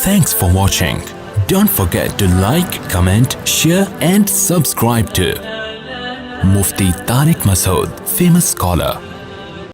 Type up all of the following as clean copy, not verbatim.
Thanks for watching. Don't forget to like, comment, share and subscribe to Mufti Tariq Masood, famous scholar.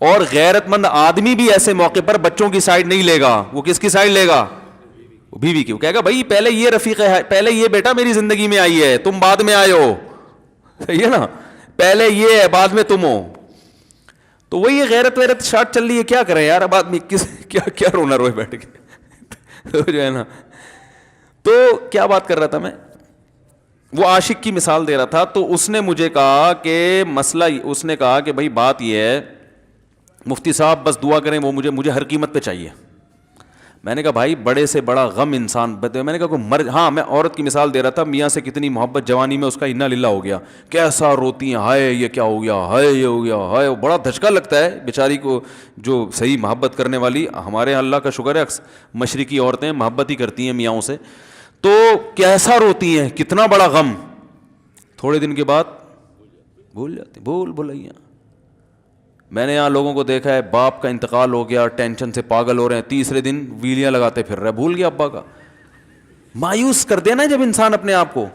اور غیرت مند آدمی بھی ایسے موقع پر بچوں کی سائڈ نہیں لے گا. وہ کس کی سائڈ لے گا؟ بیوی کی. وہ کہے گا بھائی پہلے یہ رفیق ہے, پہلے یہ بیٹا میری زندگی میں آئی ہے, تم بعد میں آئے ہو, صحیح ہے نا, پہلے یہ ہے بعد میں تم ہو. تو وہی غیرت ویرت شارٹ چل رہی ہے, کیا کریں یار اب آدمی کس کیا رونا روئے بیٹھ کے تو جو ہے نا. تو کیا بات کر رہا تھا میں, وہ عاشق کی مثال دے رہا تھا. تو اس نے مجھے کہا کہ مسئلہ, اس نے کہا کہ بھائی بات یہ ہے مفتی صاحب بس دعا کریں, وہ مجھے ہر قیمت پہ چاہیے. میں نے کہا بھائی بڑے سے بڑا غم انسان, میں نے کہا کوئی ہاں میں عورت کی مثال دے رہا تھا, میاں سے کتنی محبت جوانی میں اس کا انا للہ ہو گیا, کیسا روتی ہیں, ہائے یہ کیا ہو گیا, ہائے یہ ہو گیا, ہائے. بڑا دھچکا لگتا ہے بیچاری کو, جو صحیح محبت کرنے والی. ہمارے یہاں اللہ کا شکر ہے مشرقی عورتیں محبت ہی کرتی ہیں میاں سے, تو کیسا روتی ہیں, کتنا بڑا غم. تھوڑے دن کے بعد بھول جاتی, بھلائیاں. میں نے یہاں لوگوں کو دیکھا ہے باپ کا انتقال ہو گیا, ٹینشن سے پاگل ہو رہے ہیں, تیسرے دن ویلیاں لگاتے پھر رہے, بھول گیا ابا کا. مایوس کر دینا جب انسان اپنے آپ کو.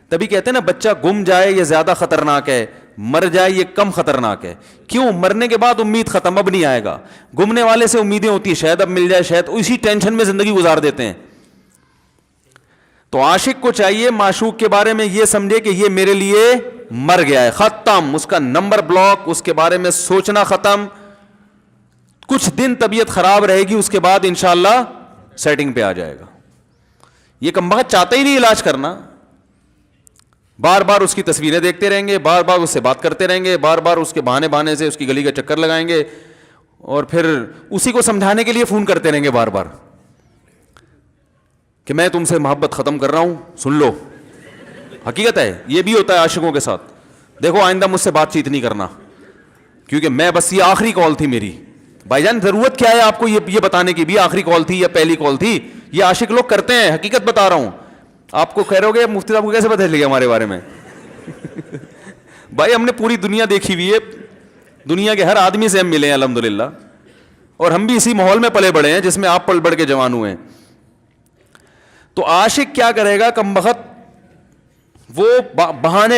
تبھی کہتے ہیں نا بچہ گم جائے یہ زیادہ خطرناک ہے, مر جائے یہ کم خطرناک ہے. کیوں؟ مرنے کے بعد امید ختم, اب نہیں آئے گا. گمنے والے سے امیدیں ہوتی ہیں شاید اب مل جائے, شاید اسی ٹینشن میں زندگی گزار دیتے ہیں. تو عاشق کو چاہیے معشوق کے بارے میں یہ سمجھے کہ یہ میرے لیے مر گیا ہے, ختم, اس کا نمبر بلاک, اس کے بارے میں سوچنا ختم. کچھ دن طبیعت خراب رہے گی, اس کے بعد انشاءاللہ سیٹنگ پہ آ جائے گا. یہ کمبخت چاہتا ہی نہیں علاج کرنا, بار بار اس کی تصویریں دیکھتے رہیں گے, بار بار اس سے بات کرتے رہیں گے, بار بار اس کے بہانے سے اس کی گلی کا چکر لگائیں گے, اور پھر اسی کو سمجھانے کے لیے فون کرتے رہیں گے بار بار کہ میں تم سے محبت ختم کر رہا ہوں, سن لو. حقیقت ہے یہ بھی ہوتا ہے عاشقوں کے ساتھ. دیکھو آئندہ مجھ سے بات چیت نہیں کرنا کیونکہ میں بس یہ آخری کال تھی میری. بھائی جان ضرورت کیا ہے آپ کو یہ بتانے کی بھی آخری کال تھی یا پہلی کال تھی؟ یہ عاشق لوگ کرتے ہیں, حقیقت بتا رہا ہوں. آپ کو کہہ رہے ہو گے مفتی صاحب کو کیسے پتہ چل گیا ہمارے بارے میں؟ بھائی ہم نے پوری دنیا دیکھی ہوئی ہے, دنیا کے ہر آدمی سے ہم ملے ہیں الحمدللہ, اور ہم بھی اسی ماحول میں پلے بڑے ہیں جس میں آپ پل بڑھ کے جوان ہوئے ہیں. تو عاشق کیا کرے گا کمبخت, وہ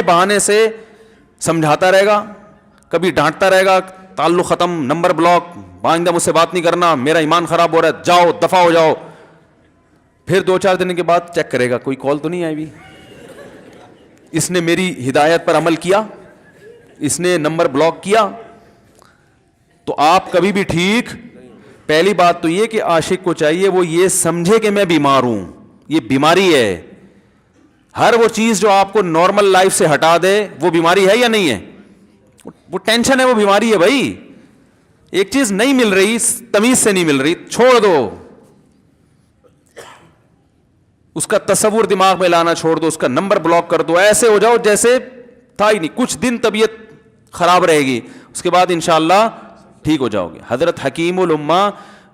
بہانے سے سمجھاتا رہے گا, کبھی ڈانٹتا رہے گا, تعلق ختم, نمبر بلاک, آئندہ مجھ سے بات نہیں کرنا, میرا ایمان خراب ہو رہا ہے, جاؤ دفع ہو جاؤ. پھر 2-4 دن کے بعد چیک کرے گا کوئی کال تو نہیں آئی ہوئی, اس نے میری ہدایت پر عمل کیا, اس نے نمبر بلاک کیا. تو آپ کبھی بھی ٹھیک. پہلی بات تو یہ کہ عاشق کو چاہیے وہ یہ سمجھے کہ میں بیمار ہوں, یہ بیماری ہے. ہر وہ چیز جو آپ کو نارمل لائف سے ہٹا دے وہ بیماری ہے یا نہیں ہے؟ وہ ٹینشن ہے, وہ بیماری ہے بھائی. ایک چیز نہیں مل رہی, تمیز سے نہیں مل رہی, چھوڑ دو, اس کا تصور دماغ میں لانا چھوڑ دو, اس کا نمبر بلاک کر دو, ایسے ہو جاؤ جیسے تھا ہی نہیں. کچھ دن طبیعت خراب رہے گی, اس کے بعد انشاءاللہ ٹھیک ہو جاؤ گے. حضرت حکیم الامہ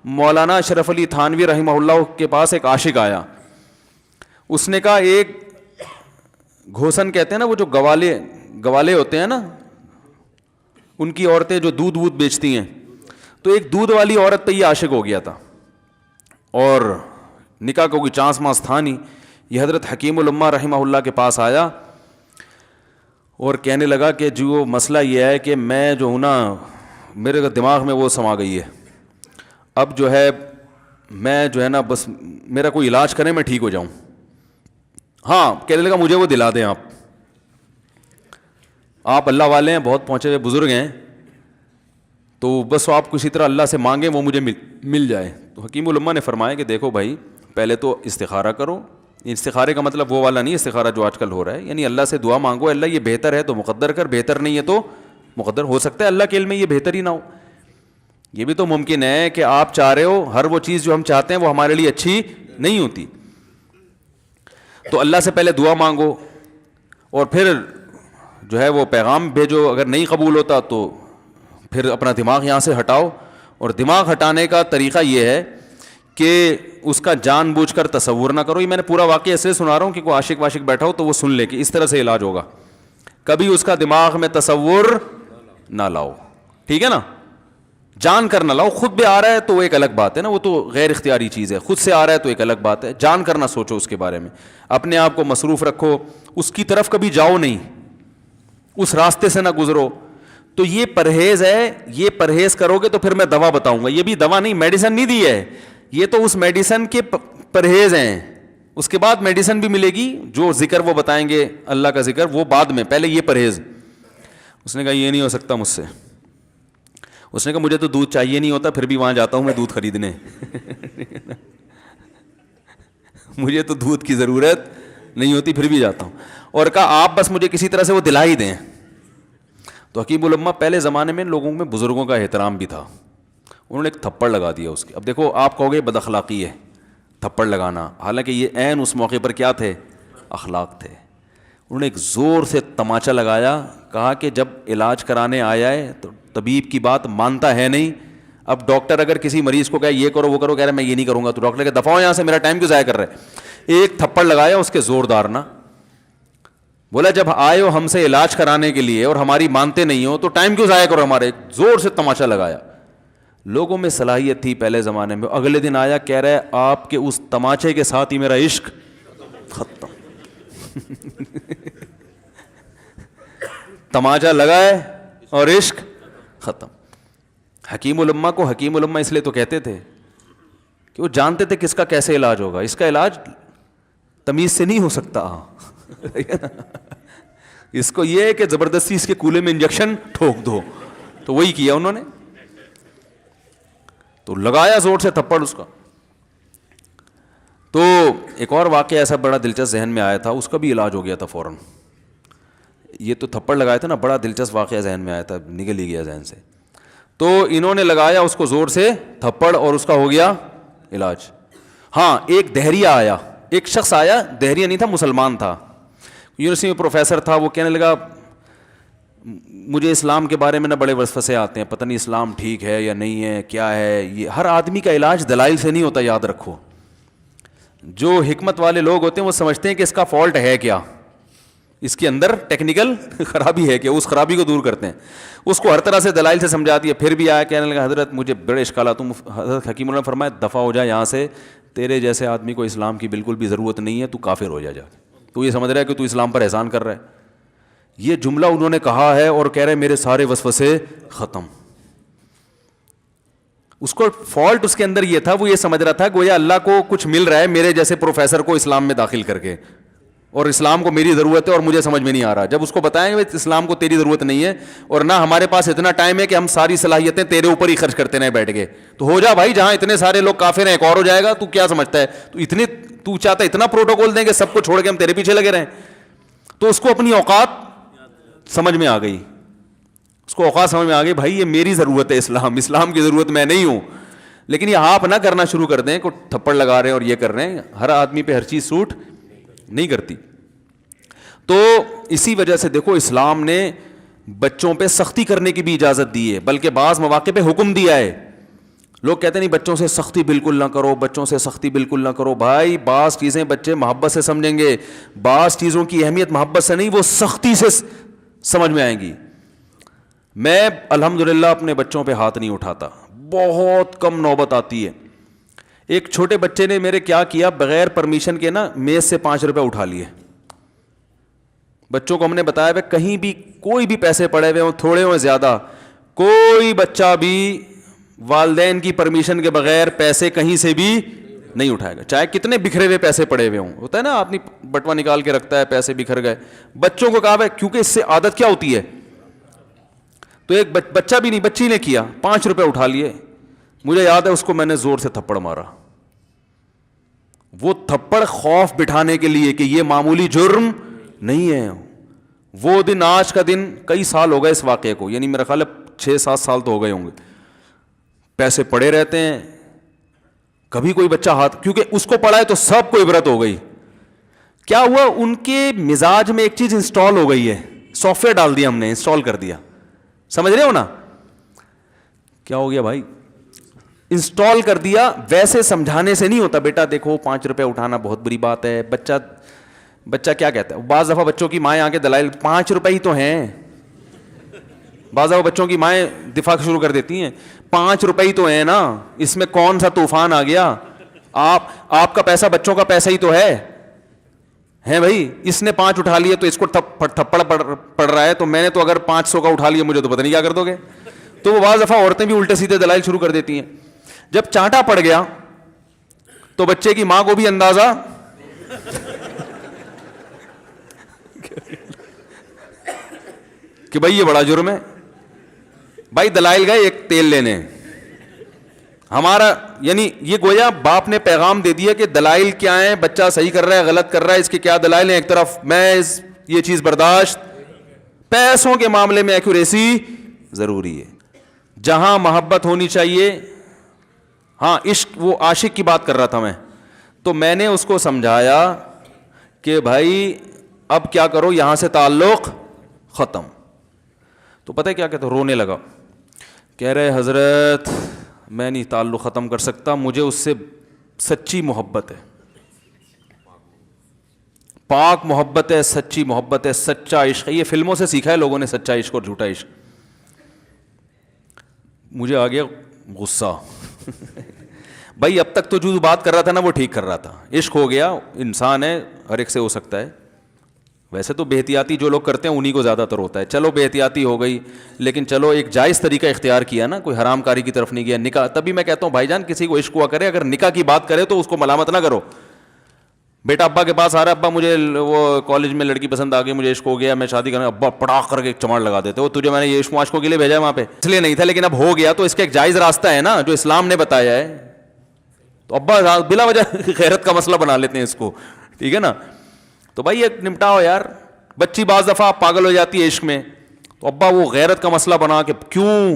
مولانا اشرف علی تھانوی رحمہ اللہ کے پاس ایک عاشق آیا. اس نے کہا ایک گھوسن کہتے ہیں نا, وہ جو گوالے ہوتے ہیں نا, ان کی عورتیں جو دودھ بیچتی ہیں, تو ایک دودھ والی عورت پہ یہ عاشق ہو گیا تھا, اور نکاح کا کوئی چانس مانس تھا نہیں. یہ حضرت حکیم الامہ رحمہ اللہ کے پاس آیا اور کہنے لگا کہ جو مسئلہ یہ ہے کہ میں جو ہوں نا, میرے دماغ میں وہ سما گئی ہے, اب جو ہے میں جو ہے نا بس میرا کوئی علاج کریں میں ٹھیک ہو جاؤں. ہاں کہنے لگا مجھے وہ دلا دیں, آپ اللہ والے ہیں, بہت پہنچے ہوئے بزرگ ہیں, تو بس آپ کسی طرح اللہ سے مانگیں وہ مجھے مل جائے. تو حکیم الامہ نے فرمایا کہ دیکھو بھائی پہلے تو استخارہ کرو. استخارے کا مطلب وہ والا نہیں استخارہ جو آج کل ہو رہا ہے, یعنی اللہ سے دعا مانگو, اللہ یہ بہتر ہے تو مقدر کر, بہتر نہیں ہے تو مقدر. ہو سکتا ہے اللہ کے علم میں یہ بہتر ہی نہ ہو, یہ بھی تو ممکن ہے کہ آپ چاہ رہے ہو ہر وہ چیز جو ہم چاہتے ہیں وہ ہمارے لیے اچھی نہیں ہوتی. تو اللہ سے پہلے دعا مانگو اور پھر جو ہے وہ پیغام بھیجو. اگر نہیں قبول ہوتا تو پھر اپنا دماغ یہاں سے ہٹاؤ. اور دماغ ہٹانے کا طریقہ یہ ہے کہ اس کا جان بوجھ کر تصور نہ کرو. یہ میں نے پورا واقعہ ایسے سنا رہا ہوں کہ کوئی عاشق واشق بیٹھا ہو تو وہ سن لے کہ اس طرح سے علاج ہوگا. کبھی اس کا دماغ میں تصور نہ لاؤ, ٹھیک ہے نا, جان کر نہ لاؤ. خود بھی آ رہا ہے تو ایک الگ بات ہے نا, وہ تو غیر اختیاری چیز ہے. خود سے آ رہا ہے تو ایک الگ بات ہے, جان کر نہ سوچو اس کے بارے میں, اپنے آپ کو مصروف رکھو, اس کی طرف کبھی جاؤ نہیں, اس راستے سے نہ گزرو. تو یہ پرہیز ہے, یہ پرہیز کرو گے تو پھر میں دوا بتاؤں گا. یہ بھی دوا نہیں, میڈیسن نہیں دی ہے, یہ تو اس میڈیسن کے پرہیز ہیں. اس کے بعد میڈیسن بھی ملے گی, جو ذکر وہ بتائیں گے اللہ کا ذکر وہ بعد میں, پہلے یہ پرہیز. اس نے کہا یہ نہیں ہو سکتا مجھ سے. اس نے کہا مجھے تو دودھ چاہیے نہیں ہوتا, پھر بھی وہاں جاتا ہوں میں دودھ خریدنے. مجھے تو دودھ کی ضرورت نہیں ہوتی, پھر بھی جاتا ہوں. اور کہا آپ بس مجھے کسی طرح سے وہ دلا ہی دیں. تو حکیم الامہ پہلے زمانے میں لوگوں میں بزرگوں کا احترام بھی تھا. انہوں نے ایک تھپڑ لگا دیا اس کے. اب دیکھو آپ کہو گے بد اخلاقی ہے تھپڑ لگانا, حالانکہ یہ عین اس موقع پر کیا تھے, اخلاق تھے. انہوں نے ایک زور سے تماچا لگایا, کہا کہ جب علاج کرانے آیا ہے تو طبیب کی بات مانتا ہے نہیں. اب ڈاکٹر اگر کسی مریض کو کہے یہ کرو وہ کرو, کہہ رہے میں یہ نہیں کروں گا, تو ڈاکٹر کہ دفعہ یہاں سے, میرا ٹائم کیوں ضائع کر رہے. ایک تھپڑ لگایا اس کے زوردار نا, بولا جب آئے ہو ہم سے علاج کرانے کے لیے اور ہماری مانتے نہیں ہو تو ٹائم کیوں ضائع کرو ہمارے. زور سے تماچا لگایا. لوگوں میں صلاحیت تھی پہلے زمانے میں. اگلے دن آیا کہہ رہا ہے آپ کے اس تماچے کے ساتھ ہی میرا عشق ختم. تماچا لگا ہے اور عشق ختم. حکیم الامہ کو حکیم الامہ اس لیے تو کہتے تھے کہ وہ جانتے تھے کس کا کیسے علاج ہوگا. اس کا علاج تمیز سے نہیں ہو سکتا. اس کو یہ ہے کہ زبردستی اس کے کولے میں انجیکشن ٹھوک دو, تو وہی کیا انہوں نے. تو لگایا زور سے تھپڑ اس کا. تو ایک اور واقعہ ایسا بڑا دلچسپ ذہن میں آیا تھا, اس کا بھی علاج ہو گیا تھا فوراً. یہ تو تھپڑ لگایا تھا نا, بڑا دلچسپ واقعہ ذہن میں آیا تھا, نکل ہی گیا ذہن سے. تو انہوں نے لگایا اس کو زور سے تھپڑ اور اس کا ہو گیا علاج. ہاں ایک دہریہ آیا, ایک شخص آیا, دہریہ نہیں تھا مسلمان تھا, یونیورسٹی میں پروفیسر تھا. وہ کہنے لگا مجھے اسلام کے بارے میں نہ بڑے وسوسے آتے ہیں, پتہ نہیں اسلام ٹھیک ہے یا نہیں ہے, کیا ہے یہ. ہر آدمی کا علاج دلائل سے نہیں ہوتا, یاد رکھو. جو حکمت والے لوگ ہوتے ہیں وہ سمجھتے ہیں کہ اس کا فالٹ ہے کیا, اس کے اندر ٹیکنیکل خرابی ہے کہ اس خرابی کو دور کرتے ہیں. اس کو ہر طرح سے دلائل سے سمجھا دیا. پھر بھی آیا کہنے لگا حضرت مجھے بڑے اشکالات. حضرت حکیم اللہ نے فرمایا دفع ہو جا یہاں سے, تیرے جیسے آدمی کو اسلام کی بالکل بھی ضرورت نہیں ہے, تو کافر ہو جا. تو یہ سمجھ رہا ہے کہ تو اسلام پر احسان کر رہا ہے. یہ جملہ انہوں نے کہا ہے اور کہہ رہے میرے سارے وسوسے ختم. اس کو فالٹ اس کے اندر یہ تھا, وہ یہ سمجھ رہا تھا گویا اللہ کو کچھ مل رہا ہے میرے جیسے پروفیسر کو اسلام میں داخل کر کے, اور اسلام کو میری ضرورت ہے اور مجھے سمجھ میں نہیں آ رہا. جب اس کو بتائیں گے اسلام کو تیری ضرورت نہیں ہے اور نہ ہمارے پاس اتنا ٹائم ہے کہ ہم ساری صلاحیتیں تیرے اوپر ہی خرچ کرتے رہیں بیٹھ کے, تو ہو جا بھائی, جہاں اتنے سارے لوگ کافر ہیں ایک اور ہو جائے گا. تو کیا سمجھتا ہے, تو چاہتا ہے اتنا پروٹوکول دیں کہ سب کو چھوڑ کے ہم تیرے پیچھے لگے رہیں. تو اس کو اپنی اوقات سمجھ میں آ گئی, اس کو اوقات سمجھ میں آ گئی, بھائی یہ میری ضرورت ہے اسلام کی ضرورت میں نہیں ہوں. لیکن یہ آپ نہ کرنا شروع کر دیں کہ تھپڑ لگا رہے ہیں اور یہ کر رہے ہیں. ہر آدمی پہ ہر چیز سوٹ نہیں کرتی. تو اسی وجہ سے دیکھو اسلام نے بچوں پہ سختی کرنے کی بھی اجازت دی ہے, بلکہ بعض مواقع پہ حکم دیا ہے. لوگ کہتے نہیں بچوں سے سختی بالکل نہ کرو, بچوں سے سختی بالکل نہ کرو. بھائی بعض چیزیں بچے محبت سے سمجھیں گے, بعض چیزوں کی اہمیت محبت سے نہیں, وہ سختی سے سمجھ میں آئیں گی. میں الحمدللہ اپنے بچوں پہ ہاتھ نہیں اٹھاتا, بہت کم نوبت آتی ہے. ایک چھوٹے بچے نے میرے کیا کیا, بغیر پرمیشن کے نا میز سے 5 روپے اٹھا لیے. بچوں کو ہم نے بتایا کہیں بھی کوئی بھی پیسے پڑے ہوئے ہوں, تھوڑے ہوں زیادہ, کوئی بچہ بھی والدین کی پرمیشن کے بغیر پیسے کہیں سے بھی نہیں اٹھائے گا, چاہے کتنے بکھرے ہوئے پیسے پڑے ہوئے ہوں. ہوتا ہے نا آدمی بٹوا نکال کے رکھتا ہے, پیسے بکھر گئے. بچوں کو کہا ہے کیونکہ اس سے عادت کیا ہوتی ہے. تو ایک بچہ بھی نہیں, بچی نے کیا, 5 روپے اٹھا لیے. مجھے یاد ہے اس کو میں نے زور سے تھپڑ مارا. وہ تھپڑ خوف بٹھانے کے لیے کہ یہ معمولی جرم نہیں ہے. وہ دن, آج کا دن کئی سال ہو گئے اس واقعے کو, یعنی میرا خیال ہے 6-7 سال تو ہو گئے ہوں گے. پیسے پڑے رہتے ہیں, کبھی کوئی بچہ ہاتھ, کیونکہ اس کو پڑا ہے تو سب کو عبرت ہو گئی. کیا ہوا, ان کے مزاج میں ایک چیز انسٹال ہو گئی ہے, سافٹ ویئر ڈال دیا ہم نے, انسٹال کر دیا. سمجھ رہے ہو نا کیا ہو گیا بھائی, انسٹال کر دیا. ویسے سمجھانے سے نہیں ہوتا, بیٹا دیکھو 5 روپے اٹھانا بہت بری بات ہے. بچہ کیا کہتا ہے, بعض دفعہ بچوں کی مائیں آ کے دلائل 5 روپے ہی تو ہیں. بعض دفعہ بچوں کی مائیں دفاع شروع کر دیتی ہیں, 5 روپے ہی تو ہیں نا, اس میں کون سا طوفان آ گیا. آپ کا پیسہ بچوں کا پیسہ ہی تو ہے. ہیں بھائی, اس نے 5 اٹھا لیے تو اس کو تھپڑ پڑ رہا ہے, تو میں نے تو اگر 500 کا اٹھا لیا, مجھے تو پتہ نہیں کیا کر دو گے. تو وہ بعض دفعہ عورتیں بھی الٹے سیدھے دلائل شروع کر دیتی ہیں. جب چانٹا پڑ گیا تو بچے کی ماں کو بھی اندازہ کہ بھائی یہ بڑا جرم ہے. بھائی دلائل گئے ایک تیل لینے, ہمارا یعنی یہ گویا باپ نے پیغام دے دیا کہ دلائل کیا ہیں, بچہ صحیح کر رہا ہے غلط کر رہا ہے, اس کے کیا دلائل ہیں. ایک طرف محض یہ چیز برداشت, پیسوں کے معاملے میں ایکوریسی ضروری ہے. جہاں محبت ہونی چاہیے, ہاں عشق, وہ عاشق کی بات کر رہا تھا میں, تو میں نے اس کو سمجھایا کہ بھائی اب کیا کرو, یہاں سے تعلق ختم. تو پتہ ہے کیا کہتا, رونے لگا, کہہ رہے حضرت میں نہیں تعلق ختم کر سکتا, مجھے اس سے سچی محبت ہے, پاک محبت ہے, سچی محبت ہے, سچا عشق ہے. یہ فلموں سے سیکھا ہے لوگوں نے, سچا عشق اور جھوٹا عشق. مجھے آ گیا غصہ. بھائی اب تک تو جو بات کر رہا تھا نا وہ ٹھیک کر رہا تھا, عشق ہو گیا, انسان ہے, ہر ایک سے ہو سکتا ہے. ویسے تو بے احتیاطی جو لوگ کرتے ہیں انہی کو زیادہ تر ہوتا ہے. چلو بے احتیاطی ہو گئی, لیکن چلو ایک جائز طریقہ اختیار کیا نا, کوئی حرام کاری کی طرف نہیں گیا. نکاح, تبھی میں کہتا ہوں بھائی جان کسی کو عشق ہوا کرے, اگر نکاح کی بات کرے تو اس کو ملامت نہ کرو. بیٹا ابا کے پاس آ رہا ہے, ابا مجھے وہ کالج میں لڑکی پسند آ گئی, مجھے عشق ہو گیا, میں شادی کرنا, ابا پڑاخ کر کے ایک چماڑ لگا دیتے, وہ تجھے میں نے یہ عشق معاشقوں کے لیے بھیجا ہے وہاں پہ, اس لیے نہیں تھا, لیکن اب ہو گیا تو اس کا ایک جائز راستہ ہے نا جو اسلام نے بتایا ہے. تو ابا بلا وجہ غیرت کا مسئلہ بنا لیتے ہیں اس کو, ٹھیک ہے نا. تو بھائی ایک نمٹاؤ یار. بچی بعض دفعہ پاگل ہو جاتی ہے عشق میں, تو ابا وہ غیرت کا مسئلہ بنا کے کیوں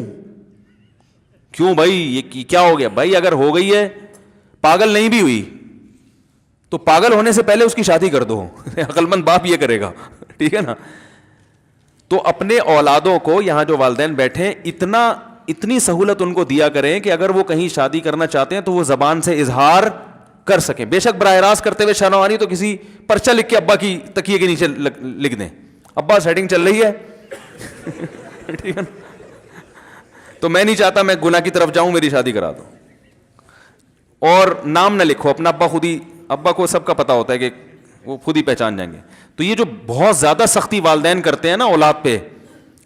بھائی یہ کیا ہو گیا. بھائی اگر ہو گئی ہے, پاگل نہیں بھی ہوئی تو پاگل ہونے سے پہلے اس کی شادی کر دو. عقل مند باپ یہ کرے گا, ٹھیک ہے نا. تو اپنے اولادوں کو, یہاں جو والدین بیٹھے, اتنی سہولت ان کو دیا کریں کہ اگر وہ کہیں شادی کرنا چاہتے ہیں تو وہ زبان سے اظہار کر سکیں. بے شک براہ راست کرتے ہوئے شرمانی تو کسی پرچہ لکھ کے ابا کی تکیے کے نیچے لکھ دیں, ابا سیٹنگ چل رہی ہے, ٹھیک ہے نا. تو میں نہیں چاہتا میں گناہ کی طرف جاؤں, میری شادی کرا دو. اور نام نہ لکھو اپنا, ابا خود ہی, ابا کو سب کا پتا ہوتا ہے کہ وہ خود ہی پہچان جائیں گے. تو یہ جو بہت زیادہ سختی والدین کرتے ہیں نا اولاد پہ,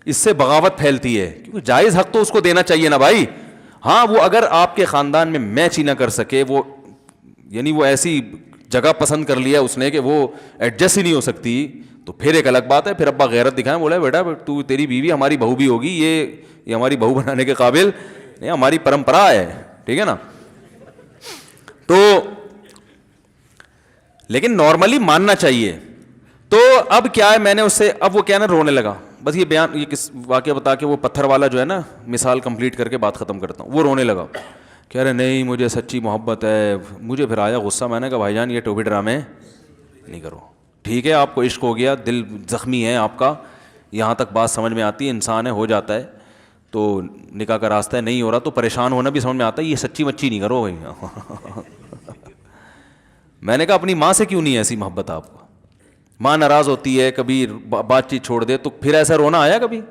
اس سے بغاوت پھیلتی ہے, کیونکہ جائز حق تو اس کو دینا چاہیے نا بھائی. ہاں وہ اگر آپ کے خاندان میں میچ ہی نہ کر سکے, وہ یعنی وہ ایسی جگہ پسند کر لیا اس نے کہ وہ ایڈجسٹ ہی نہیں ہو سکتی, تو پھر ایک الگ بات ہے. پھر ابا غیرت دکھائیں, بولا بیٹا تو تیری بیوی ہماری بہو بھی ہوگی, یہ ہماری بہو بنانے کے قابل نہیں, ہماری پرمپرا ہے, ٹھیک ہے نا. تو لیکن نارملی ماننا چاہیے. تو اب کیا ہے, میں نے اس سے, اب وہ کیا نا رونے لگا. بس یہ بیان, یہ کس واقعہ بتا کے وہ پتھر والا جو ہے نا مثال کمپلیٹ کر کے بات ختم کرتا ہوں. وہ رونے لگا, کہہ رہے نہیں مجھے سچی محبت ہے. مجھے پھر آیا غصہ, میں نے کہا بھائی جان یہ ٹوپی ڈرامے نہیں کرو. ٹھیک ہے آپ کو عشق ہو گیا, دل زخمی ہے آپ کا, یہاں تک بات سمجھ میں آتی ہے, انسان ہے, ہو جاتا ہے, تو نکاح کا راستہ ہے, نہیں ہو رہا تو پریشان ہونا بھی سمجھ میں آتا ہے, یہ سچی مچی نہیں کرو بھائی. میں نے کہا اپنی ماں سے کیوں نہیں ایسی محبت آپ کو, ماں ناراض ہوتی ہے, کبھی بات چیت چھوڑ دے, تو پھر ایسا رونا آیا کبھی؟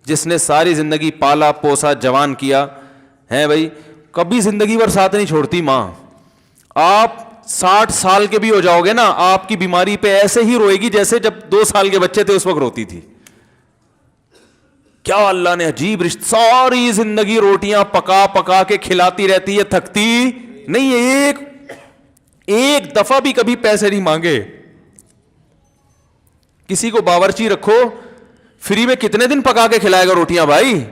جس نے ساری زندگی پالا پوسا جوان کیا ہے بھائی, کبھی زندگی بھر ساتھ نہیں چھوڑتی ماں. آپ 60 سال کے بھی ہو جاؤ گے نا, آپ کی بیماری پہ ایسے ہی روئے گی جیسے جب 2 سال کے بچے تھے اس وقت روتی تھی. کیا اللہ نے عجیب رشتہ, ساری زندگی روٹیاں پکا پکا کے کھلاتی رہتی ہے, تھکتی نہیں ہے, ایک دفعہ بھی کبھی پیسے نہیں مانگے. کسی کو باورچی رکھو, فری میں کتنے دن پکا کے کھلائے گا روٹیاں بھائی؟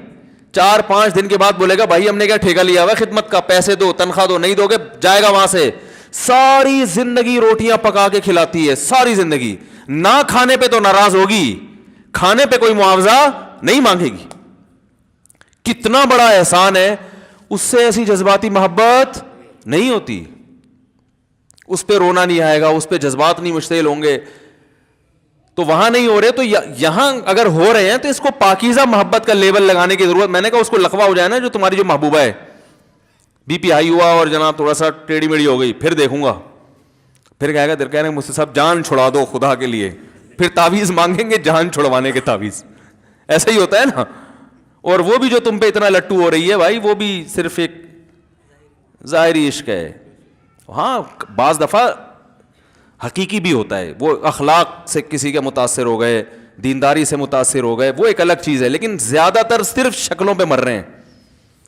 4-5 دن کے بعد بولے گا بھائی ہم نے کیا ٹھیکہ لیا ہوا خدمت کا, پیسے دو, تنخواہ دو, نہیں دو گے جائے گا وہاں سے. ساری زندگی روٹیاں پکا کے کھلاتی ہے, ساری زندگی. نہ کھانے پہ تو ناراض ہوگی, کھانے پہ کوئی معاوضہ نہیں مانگے گی. کتنا بڑا احسان ہے, اس سے ایسی جذباتی محبت نہیں ہوتی. اس پہ رونا نہیں آئے گا, اس پہ جذبات نہیں مشتعل ہوں گے. تو وہاں نہیں ہو رہے, تو یہاں اگر ہو رہے ہیں تو اس کو پاکیزہ محبت کا لیبل لگانے کی ضرورت. میں نے کہا اس کو لقوہ ہو جائے نا جو تمہاری جو محبوبہ ہے, بی پی ہائی ہوا اور جناب تھوڑا سا ٹیڑھی میڑھی ہو گئی, پھر دیکھوں گا, پھر کہے گا دل کہہ رہے مجھ سے سب جان چھڑا دو خدا کے لیے, پھر تعویذ مانگیں گے جان چھڑوانے کے تعویذ. ایسا ہی ہوتا ہے نا. اور وہ بھی جو تم پہ اتنا لٹو ہو رہی ہے بھائی, وہ بھی صرف ایک ظاہری عشق ہے. ہاں بعض دفعہ حقیقی بھی ہوتا ہے. وہ اخلاق سے کسی کے متاثر ہو گئے, دینداری سے متاثر ہو گئے, وہ ایک الگ چیز ہے, لیکن زیادہ تر صرف شکلوں پہ مر رہے ہیں,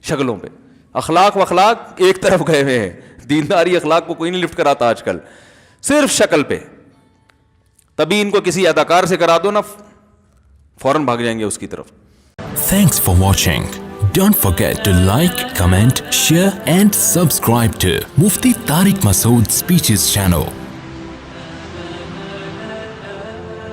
شکلوں پہ. اخلاق وخلاق ایک طرف گئے ہوئے ہیں, دینداری اخلاق کو کوئی نہیں لفٹ کراتا آج کل, صرف شکل پہ. تبھی ان کو کسی اداکار سے کرا دو نا, فوراً بھاگ جائیں گے اس کی طرف. Thanks for watching. Don't forget to like, comment, share and subscribe to Mufti Tariq Masood Speeches channel.